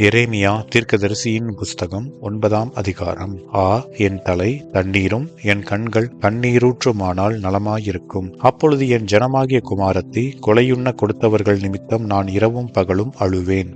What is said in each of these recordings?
எரேமியா தீர்க்கதரிசியின் புஸ்தகம் 9ஆம் அதிகாரம். என் தலை தண்ணீரும் என் கண்கள் கண்ணீரூற்றுமானால் நலமாயிருக்கும். அப்பொழுது என் ஜனமாகிய குமாரத்தி கொலையுண்ண கொடுத்தவர்கள் நிமித்தம் நான் இரவும் பகலும் அழுவேன்.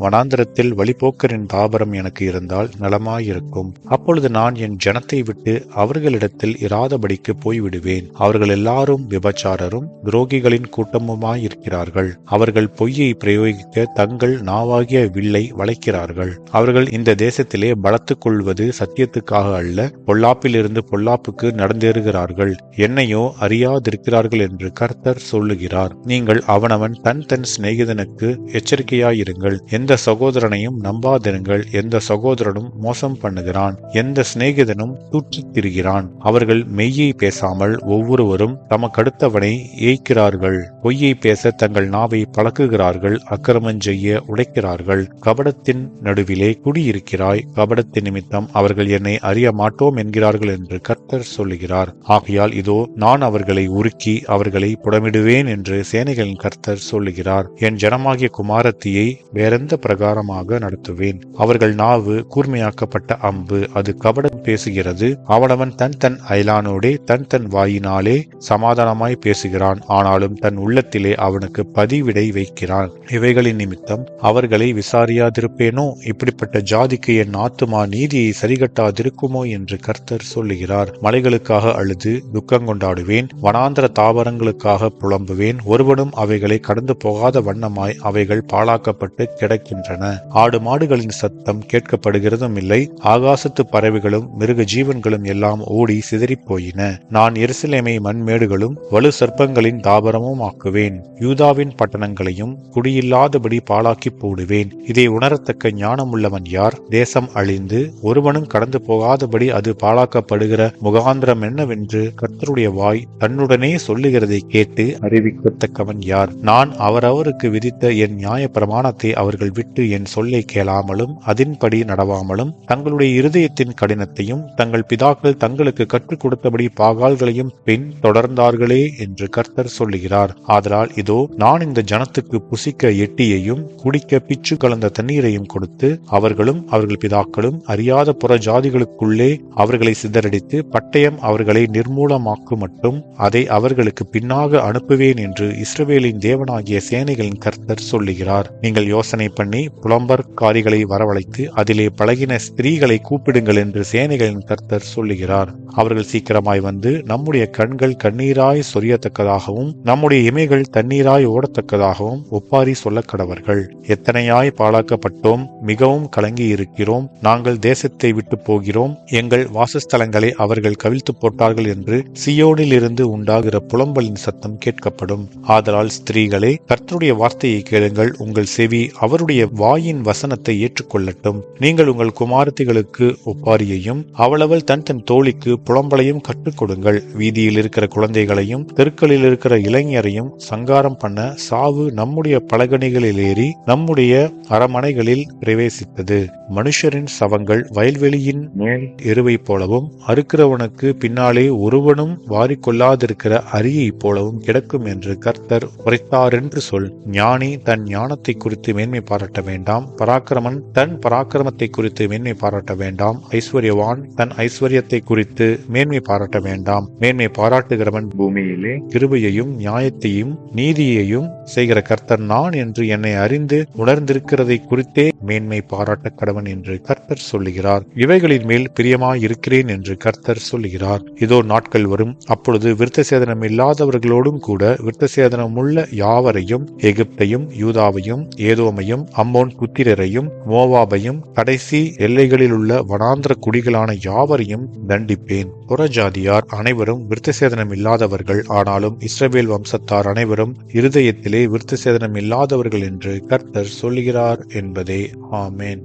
வனாந்திரத்தில் வழிபோக்கரின் தாபரம் எனக்கு இருந்தால் நலமாயிருக்கும். அப்பொழுது நான் என் ஜனத்தை விட்டு அவர்களிடத்தில் இராதபடிக்கு போய்விடுவேன். அவர்கள் எல்லாரும் விபச்சாரரும் துரோகிகளின் கூட்டமுமாயிருக்கிறார்கள். அவர்கள் பொய்யை பிரயோகிக்க தங்கள் நாவாகிய வில்லை வளைக்கிறார்கள். அவர்கள் இந்த தேசத்திலே பலத்துக் கொள்வது சத்தியத்துக்காக அல்ல, பொல்லாப்பிலிருந்து பொல்லாப்புக்கு நடந்தேறுகிறார்கள். என்னையோ அறியாதிருக்கிறார்கள் என்று கர்த்தர் சொல்லுகிறார். நீங்கள் அவனவன் தன் தன் சிநேகிதனுக்கு எச்சரிக்கையாயிருங்கள். எந்த சகோதரனையும் நம்பாதிருங்கள். எந்த சகோதரனும் மோசம் பண்ணுகிறான், எந்த சிநேகிதனும் தூற்றித் திரிகிறான். அவர்கள் மெய்யை பேசாமல் ஒவ்வொருவரும் தமக்கடுத்தவனை ஏய்க்கிறார்கள். பொய்யை பேச தங்கள் நாவை பழக்குகிறார்கள். அக்கிரமம் செய்ய உடைக்கிறார்கள். கபடத்தின் நடுவிலே குடியிருக்கிறாய். கபடத்தின் நிமித்தம் அவர்கள் என்னை அறிய மாட்டோம் என்கிறார்கள் என்று கர்த்தர் சொல்லுகிறார். ஆகையால் இதோ நான் அவர்களை உருக்கி அவர்களை புடமிடுவேன் என்று சேனைகளின் கர்த்தர் சொல்லுகிறார். என் ஜனமாகிய குமாரத்தியை வேறெந்த பிரகாரமாக நடத்துவேன். அவர்கள் நாவு கூர்மையாக்கப்பட்ட அம்பு, அது கபடம் பேசுகிறது. அவனவன் தன் தன் அயலானோடே தன் தன் வாயினாலே சமாதானமாய் பேசுகிறான். ஆனாலும் தன் உள்ளத்திலே அவனுக்கு பதிவிடை வைக்கிறான். இவைகளின் நிமித்தம் அவர்களை விசாரியாதிருப்பேனோ? இப்படிப்பட்ட ஜாதிக்கு என் ஆத்துமா நீதியை சரிகட்டாதிருக்குமோ என்று கர்த்தர் சொல்லுகிறார். மலைகளுக்காக அழுது துக்கங்கொண்டாடுவேன். வனாந்திர தாவரங்களுக்காக புலம்புவேன். ஒருவனும் அவைகளை கடந்து போகாத வண்ணமாய் அவைகள் பாழாக்கப்பட்டு கிடக்கின்றன. ஆடு மாடுகளின் சத்தம் கேட்கப்படுகிறதும் இல்லை. ஆகாசத்து பறவைகளும் மிருக ஜீவன்களும் எல்லாம் ஓடி சிதறி போயின. நான் எருசலேமை மண்மேடுகளும் வலு சர்ப்பங்களின் தாபரமும் ஆக்குவேன். யூதாவின் பட்டணங்களையும் குடியில்லாதபடி பாழாக்கி போடுவேன். இதை உணரத்தக்க ஞானமுள்ளவன் யார்? தேசம் அழிந்து ஒருவனும் கடந்து போகாதபடி அது பாழாக்கப்படுகிற முகாந்திரம் என்னவென்று கர்த்தருடைய வாய் தன்னுடனே சொல்லுகிறதை கேட்டு அறிவிக்கத்தக்கவன் யார்? நான் அவரவருக்கு விதித்த என் நியாய பிரமாணத்தை அவர்கள் விட்டு என் சொல்லை கேளாமலும் அதின்படி நடவாமலும் தங்களுடைய இருதயத்தின் கடினத்தையும் தங்கள் பிதாக்கள் தங்களுக்கு கற்றுக் கொடுத்தபடி பாகால்களையும் பின் தொடர்ந்தார்களே என்று கர்த்தர் சொல்லுகிறார். ஆதலால் இதோ நான் இந்த ஜனத்துக்கு புசிக்க எட்டியையும் குடிக்க பிச்சு கலந்த தண்ணீரையும் கொடுத்து அவர்களும் அவர்கள் பிதாக்களும் அறியாத புற ஜாதிகளுக்குள்ளே அவர்களை சிதறடித்து பட்டயம் அவர்களை நிர்மூலமாக்கு மட்டும் அதை அவர்களுக்கு பின்னாக அனுப்புவேன் என்று இஸ்ரவேலின் தேவனாகிய சேனைகளின் கர்த்தர் சொல்லுகிறார். நீங்கள் யோசனை பண்ணி புலம்பற்காரிகளை வரவழைத்து அதிலே பழகின ஸ்திரீகளை கூப்பிடுங்கள் என்று சேனைகளின் கர்த்தர் சொல்லுகிறார். அவர்கள் சீக்கிரமாய் வந்து நம்முடைய கண்கள் கண்ணீராய் சொரியத்தக்கதாகவும் நம்முடைய இமைகள் தண்ணீராய் ஓடத்தக்கதாகவும் ஒப்பாரி சொல்ல கடவர்கள். எத்தனையாய் பாழாக்கப்பட்டோம், மிகவும் கலங்கி இருக்கிறோம். நாங்கள் தேசத்தை விட்டு போகிறோம். எங்கள் வாசஸ்தலங்களை அவர்கள் கவிழ்த்து போட்டார்கள் என்று சியோனில் இருந்து உண்டாகிற புலம்பலின் சத்தம் கேட்கப்படும். ஆதலால் ஸ்திரீகளே, கர்த்தருடைய வார்த்தையை கேளுங்கள். உங்கள் செவி அவருடைய வாயின் வசனத்தை ஏற்றுக்கொள்ளட்டும். நீங்கள் உங்கள் குமாரத்திகளுக்கு ஒப்பாரியையும் அவளவள் தன் தன் தோழிக்கு புலம்பலையும் கற்றுக் கொடுங்கள். வீதியில் இருக்கிற குழந்தைகளையும் தெருக்களில் இருக்கிற இளைஞரையும் சங்காரம் பண்ண சாவு நம்முடைய பலகணிகளில் ஏறி நம்முடைய அரமனைகளில் பிரவேசித்தது. மனுஷரின் சவங்கள் வயல்வெளியின் மேல் எருவை போலவும் அறுக்கிறவனுக்கு பின்னாலே ஒருவனும் வாரிக்கொள்ளாதிருக்கிற அரியை போலவும் கிடக்கும் என்று கர்த்தர் உரைத்தாரென்று சொல். ஞானி தன் ஞானத்தை குறித்து மேன்மை பாராட்ட வேண்டாம். பராக்கிரமன் தன் பராக்கிரமத்தை குறித்து மேன்மை பாராட்ட வேண்டாம். ஐஸ்வர்யவான் தன் ஐஸ்வர்யத்தை குறித்து மேன்மை பாராட்ட வேண்டாம். மேன்மை பாராட்டுகிறவன் பூமியிலே கிருபையையும் நியாயத்தையும் நீதியையும் செய்கிற கர்த்தர் நான் என்று என்னை அறிந்து உணர்ந்திருக்கிறதை குறித்தே மேன்மை பாராட்ட கடவன் என்று கர்த்தர் சொல்லுகிறார். இவைகளின் மேல் பிரியமாயிருக்கிறேன் என்று கர்த்தர் சொல்லுகிறார். இதோ நாட்கள் வரும், அப்பொழுது விருத்த சேதனம் இல்லாதவர்களோடும் கூட விருத்த சேதனம் உள்ள யாவரையும், எகிப்தையும் யூதாவையும் ஏதோமையும் அம்மோன் புத்திரரையும் மோவாபையும் கடைசி எல்லைகளில் உள்ள வனாந்திர குடிகளான யாவரையும் தண்டிப்பேன். புறஜாதியார் அனைவரும் விருத்த சேதனம் இல்லாதவர்கள். ஆனாலும் இஸ்ரவேல் வம்சத்தார் அனைவரும் இருதயத்திலே விருத்த சேதனம் இல்லாதவர்கள் என்று கர்த்தர் சொல்லுகிறார் என்பதே. ஆமென்.